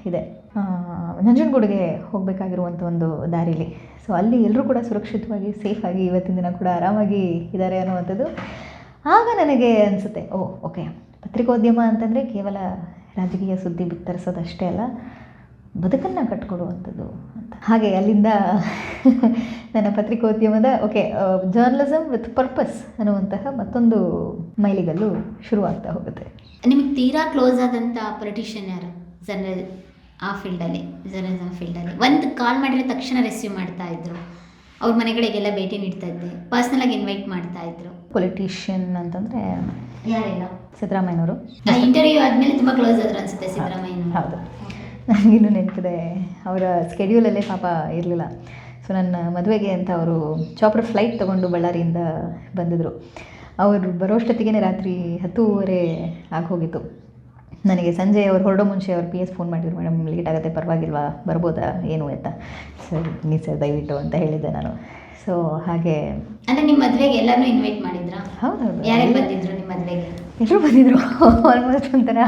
ಇದೆ, ನಂಜನಗೂಡಿಗೆ ಹೋಗಬೇಕಾಗಿರುವಂಥ ಒಂದು ದಾರಿಲಿ. ಸೊ ಅಲ್ಲಿ ಎಲ್ಲರೂ ಕೂಡ ಸುರಕ್ಷಿತವಾಗಿ ಸೇಫಾಗಿ ಇವತ್ತಿನ ದಿನ ಕೂಡ ಆರಾಮಾಗಿ ಇದ್ದಾರೆ ಅನ್ನುವಂಥದ್ದು. ಆಗ ನನಗೆ ಅನಿಸುತ್ತೆ, ಓಕೆ, ಪತ್ರಿಕೋದ್ಯಮ ಅಂತಂದರೆ ಕೇವಲ ರಾಜಕೀಯ ಸುದ್ದಿ ಬಿತ್ತರಿಸೋದಷ್ಟೇ ಅಲ್ಲ, ಬದುಕನ್ನು ಕಟ್ಕೊಡುವಂಥದ್ದು ಅಂತ. ಹಾಗೆ ಅಲ್ಲಿಂದ ನನ್ನ ಪತ್ರಿಕೋದ್ಯಮದ ಜರ್ನಲಿಸಮ್ ವಿತ್ ಪರ್ಪಸ್ ಅನ್ನುವಂತಹ ಮತ್ತೊಂದು ಮೈಲಿಗಲ್ಲು ಶುರುವಾಗ್ತಾ ಹೋಗುತ್ತೆ. ನಿಮಗೆ ತೀರಾ ಕ್ಲೋಸ್ ಆದಂಥ ಪೊಲಿಟಿಷಿಯನ್ ಯಾರು ಆ ಫೀಲ್ಡಲ್ಲಿ, ಜರ್ನಲಿಸಮ್ ಫೀಲ್ಡಲ್ಲಿ? ಒಂದು ಕಾಲ್ ಮಾಡಿದ್ರೆ ತಕ್ಷಣ ರಿಸೀವ್ ಮಾಡ್ತಾ ಇದ್ರು, ಅವ್ರ ಮನೆಗಳಿಗೆಲ್ಲ ಭೇಟಿ ನೀಡ್ತಾ ಇದ್ದೆ, ಪರ್ಸ್ನಲಾಗಿ ಇನ್ವೈಟ್ ಮಾಡ್ತಾ ಇದ್ರು. ಪೊಲಿಟಿಷಿಯನ್ ಅಂತಂದರೆ ಯಾರೆಲ್ಲ? ಸಿದ್ದರಾಮಯ್ಯನವರು. ಇಂಟರ್ವ್ಯೂ ಆದಮೇಲೆ ತುಂಬ ಕ್ಲೋಸ್ ಆದ್ರು ಅನ್ಸುತ್ತೆ ಸಿದ್ದರಾಮಯ್ಯನವರು. ಹೌದು, ನನಗಿನ್ನೂ ನೆನಪಿದೆ. ಅವರ ಸ್ಕೆಡ್ಯೂಲಲ್ಲೇ ಪಾಪ ಇರಲಿಲ್ಲ. ಸೊ ನನ್ನ ಮದುವೆಗೆ ಅಂತ ಅವರು ಚಾಪರ್ ಫ್ಲೈಟ್ ತೊಗೊಂಡು ಬಳ್ಳಾರಿಯಿಂದ ಬಂದಿದ್ದರು. ಅವರು ಬರೋಷ್ಟೊತ್ತಿಗೆ ರಾತ್ರಿ 10:30 ಆಗೋಗಿತ್ತು. ನನಗೆ ಸಂಜೆ ಅವ್ರು ಹೊರಡೋ ಮುಂಚೆ ಅವ್ರು PS ಫೋನ್ ಮಾಡಿದ್ರು, ಮೇಡಮ್ ಲೇಟ್ ಆಗುತ್ತೆ, ಪರವಾಗಿಲ್ವಾ, ಬರ್ಬೋದಾ ಏನು ಅಂತ. ಸರ್ ನೀ ಸರ್ ದಯವಿಟ್ಟು ಅಂತ ಹೇಳಿದ್ದೆ ನಾನು. ಸೊ ಹಾಗೆ ಅಂದರೆ ನಿಮ್ಮ ಮದುವೆಗೆ ಎಲ್ಲರೂ ಇನ್ವೈಟ್ ಮಾಡಿದ್ರಾ? ಹೌದೌದು, ಯಾರ್ಯಾರು ಬಂದಿದ್ರು ನಿಮ್ಮ ಮದುವೆಗೆ? ಎಲ್ಲರೂ ಬಂದಿದ್ರು. ಆಲ್ಮೋಸ್ಟ್ ಒಂಥರ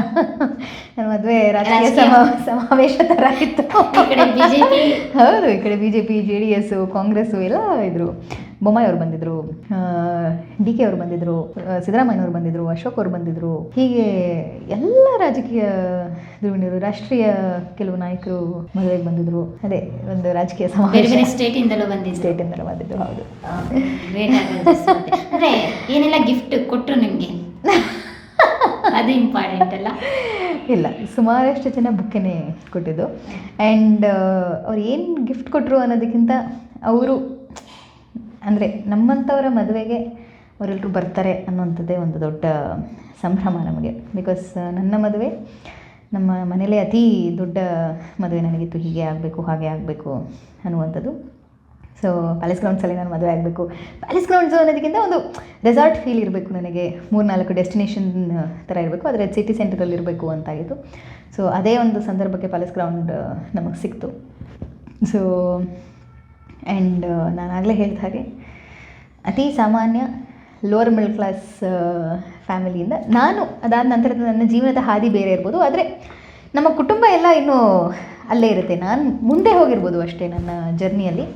ನನ್ನ ಮದುವೆ ರಾಜಕೀಯ ಸಮಾವೇಶ ಥರ ಇತ್ತು. ಈ ಕಡೆ BJP, ಹೌದು, ಈ ಕಡೆ BJP, JDS, ಕಾಂಗ್ರೆಸ್ಸು ಎಲ್ಲ ಇದ್ದರು. ಬೊಮ್ಮಾಯಿ ಅವ್ರು ಬಂದಿದ್ದರು, DK ಅವರು ಬಂದಿದ್ದರು, ಸಿದ್ದರಾಮಯ್ಯನವ್ರು ಬಂದಿದ್ದರು, ಅಶೋಕ್ ಅವರು ಬಂದಿದ್ದರು. ಹೀಗೆ ಎಲ್ಲ ರಾಜಕೀಯ ಧುರೀಣರು, ರಾಷ್ಟ್ರೀಯ ಕೆಲವು ನಾಯಕರು ಮದುವೆಗೆ ಬಂದಿದ್ದರು. ಅದೇ ಒಂದು ರಾಜಕೀಯ ಸಮಾವೇಶ. ಬೇರೆ ಸ್ಟೇಟಿಂದಲೂ ಬಂದಿದ್ದು. ಸ್ಟೇಟಿಂದಲೂ ಬಂದಿದ್ದು, ಹೌದು. ಗ್ರೇಟ್ ಆಗುತ್ತೆ. ಅಂದರೆ ಏನೆಲ್ಲ ಗಿಫ್ಟ್ ಕೊಟ್ಟರು ನಿಮಗೆ? ಅದು ಇಂಪಾರ್ಟೆಂಟ್ ಅಲ್ಲ? ಇಲ್ಲ, ಸುಮಾರಷ್ಟು ಜನ ಬುಕ್ಕೆನೇ ಕೊಟ್ಟಿದ್ದು. ಆ್ಯಂಡ್ ಅವ್ರು ಏನು ಗಿಫ್ಟ್ ಕೊಟ್ಟರು ಅನ್ನೋದಕ್ಕಿಂತ ಅವರು ಅಂದರೆ ನಮ್ಮಂಥವರ ಮದುವೆಗೆ ಅವರೆಲ್ಲರೂ ಬರ್ತಾರೆ ಅನ್ನುವಂಥದ್ದೇ ಒಂದು ದೊಡ್ಡ ಸಂಭ್ರಮ ನಮಗೆ. ಬಿಕಾಸ್ ನನ್ನ ಮದುವೆ ನಮ್ಮ ಮನೇಲೇ ಅತಿ ದೊಡ್ಡ ಮದುವೆ ನನಗಿತ್ತು. ಹೀಗೆ ಆಗಬೇಕು, ಹಾಗೆ ಆಗಬೇಕು ಅನ್ನುವಂಥದ್ದು. ಸೊ ಪ್ಯಾಲೇಸ್ ಗ್ರೌಂಡ್ಸಲ್ಲಿ ನಾನು ಮದುವೆ ಆಗಬೇಕು. ಪ್ಯಾಲೇಸ್ ಗ್ರೌಂಡ್ಸು ಅನ್ನೋದಕ್ಕಿಂತ ಒಂದು ರೆಸಾರ್ಟ್ ಫೀಲ್ ಇರಬೇಕು ನನಗೆ. 3-4 ಡೆಸ್ಟಿನೇಷನ್ ಥರ ಇರಬೇಕು, ಆದರೆ ಸಿಟಿ ಸೆಂಟ್ರಲ್ಲಿ ಇರಬೇಕು ಅಂತಾಗಿತ್ತು. ಸೊ ಅದೇ ಒಂದು ಸಂದರ್ಭಕ್ಕೆ ಪ್ಯಾಲೇಸ್ ಗ್ರೌಂಡ್ ನಮಗೆ ಸಿಕ್ತು. ಸೊ ಆ್ಯಂಡ್ ನಾನಾಗಲೇ ಹೇಳಿದ ಹಾಗೆ ಅತಿ ಸಾಮಾನ್ಯ ಲೋವರ್ ಮಿಡಲ್ ಕ್ಲಾಸ್ ಫ್ಯಾಮಿಲಿಯಿಂದ ನಾನು. ಅದಾದ ನಂತರದ ನನ್ನ ಜೀವನದ ಹಾದಿ ಬೇರೆ ಇರ್ಬೋದು, ಆದರೆ ನಮ್ಮ ಕುಟುಂಬ ಎಲ್ಲ ಇನ್ನೂ ಅಲ್ಲೇ ಇರುತ್ತೆ. ನಾನು ಮುಂದೆ ಹೋಗಿರ್ಬೋದು ಅಷ್ಟೇ ನನ್ನ ಜರ್ನಿಯಲ್ಲಿ.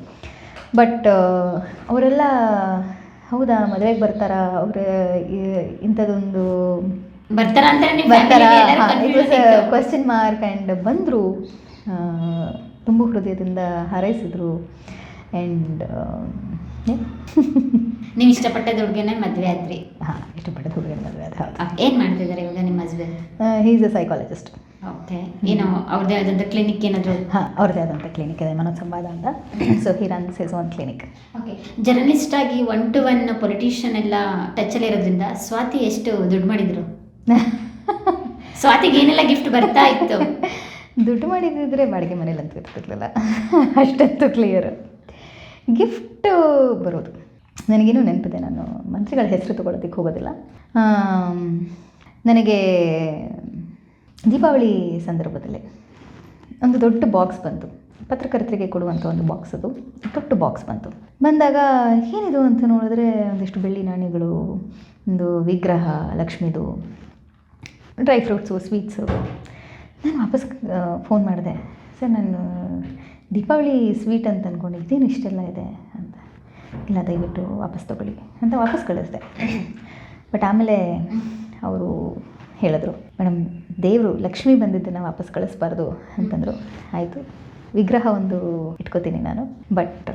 ಬಟ್ ಅವರೆಲ್ಲ ಹೌದಾ ಮದುವೆಗೆ ಬರ್ತಾರಾ, ಅವ್ರ ಇಂಥದ್ದೊಂದು ಬರ್ತಾರಾ ಅಂತ it was question mark. And ಬಂದರು, ತುಂಬ ಹೃದಯದಿಂದ ಹಾರೈಸಿದ್ರು. ಆ್ಯಂಡ್ ನೀವು ಇಷ್ಟಪಟ್ಟದ ಹುಡುಗನೇ ಮದುವೆ ಆದ್ರಿ? ಹಾಂ, ಇಷ್ಟಪಟ್ಟದ ಹುಡುಗನ ಮದುವೆ ಅದು. ಹೌದು. ಏನು ಮಾಡ್ತಿದ್ದಾರೆ ಇವಾಗ ನಿಮ್ಮ husband? He is A psychologist. Okay. ಏನೋ ಅವ್ರದ್ದೇ ಆದಂಥ ಕ್ಲಿನಿಕ್ ಏನಾದರೂ? ಹಾಂ, ಅವ್ರದ್ದೇ ಆದಂಥ ಕ್ಲಿನಿಕ್ ಇದೆ, ಮನೋಸಂವಾದ ಅಂತ. So he runs his own clinic. Okay. Journalist ಆಗಿ 1-to-1 ಪೊಲಿಟಿಷಿಯನ್ ಎಲ್ಲ ಟಚಲ್ಲಿ ಇರೋದ್ರಿಂದ ಸ್ವಾತಿ ಎಷ್ಟು ದುಡ್ಡು ಮಾಡಿದ್ರು? ಸ್ವಾತಿಗೆ ಏನೆಲ್ಲ ಗಿಫ್ಟ್ ಬರ್ತಾ ಇತ್ತು? ದುಡ್ಡು ಮಾಡಿದ್ದಿದ್ರೆ ಬಾಡಿಗೆ ಮನೇಲಿ ಅಂತೂ ಇರ್ತಿರ್ಲಿಲ್ಲ, ಅಷ್ಟಂತೂ ಕ್ಲಿಯರ್. ಗಿಫ್ಟು ಬರೋದು ನನಗೇನು ನೆನಪಿದೆ. ನಾನು ಮಂತ್ರಿಗಳ ಹೆಸರು ತೊಗೊಳೋದಕ್ಕೆ ಹೋಗೋದಿಲ್ಲ. ನನಗೆ ದೀಪಾವಳಿ ಸಂದರ್ಭದಲ್ಲಿ ಒಂದು ದೊಡ್ಡ ಬಾಕ್ಸ್ ಬಂತು, ಪತ್ರಕರ್ತರಿಗೆ ಕೊಡುವಂಥ ಒಂದು ಬಾಕ್ಸ್. ಅದು ದೊಡ್ಡ ಬಾಕ್ಸ್ ಬಂದಾಗ ಏನಿದು ಅಂತ ನೋಡಿದ್ರೆ ಒಂದಿಷ್ಟು ಬೆಳ್ಳಿ ನಾಣ್ಯಗಳು, ಒಂದು ವಿಗ್ರಹ ಲಕ್ಷ್ಮಿದು, ಡ್ರೈ ಫ್ರೂಟ್ಸು, ಸ್ವೀಟ್ಸು. ನಾನು ವಾಪಸ್ ಫೋನ್ ಮಾಡಿದೆ, ಸರ್ ನಾನು ದೀಪಾವಳಿ ಸ್ವೀಟ್ ಅಂತ ಅಂದ್ಕೊಂಡು ಇದೇನು ಇಷ್ಟೆಲ್ಲ ಇದೆ ಅಂತ. ಇಲ್ಲ ದಯವಿಟ್ಟು ವಾಪಸ್ ತೊಗೊಳ್ಳಿ ಅಂತ ವಾಪಸ್ ಕಳಿಸ್ದೆ. ಬಟ್ ಆಮೇಲೆ ಅವರು ಹೇಳಿದ್ರು, ಮೇಡಮ್ ದೇವರು ಲಕ್ಷ್ಮಿ ಬಂದಿದ್ದನ್ನು ವಾಪಸ್ ಕಳಿಸ್ಬಾರ್ದು ಅಂತಂದರು. ಆಯಿತು, ವಿಗ್ರಹ ಒಂದು ಇಟ್ಕೋತೀನಿ ನಾನು, ಬಟ್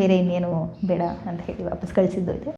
ಬೇರೆ ಇನ್ನೇನು ಬೇಡ ಅಂತ ಹೇಳಿ ವಾಪಸ್ ಕಳಿಸಿದ್ದು ಇದೆ.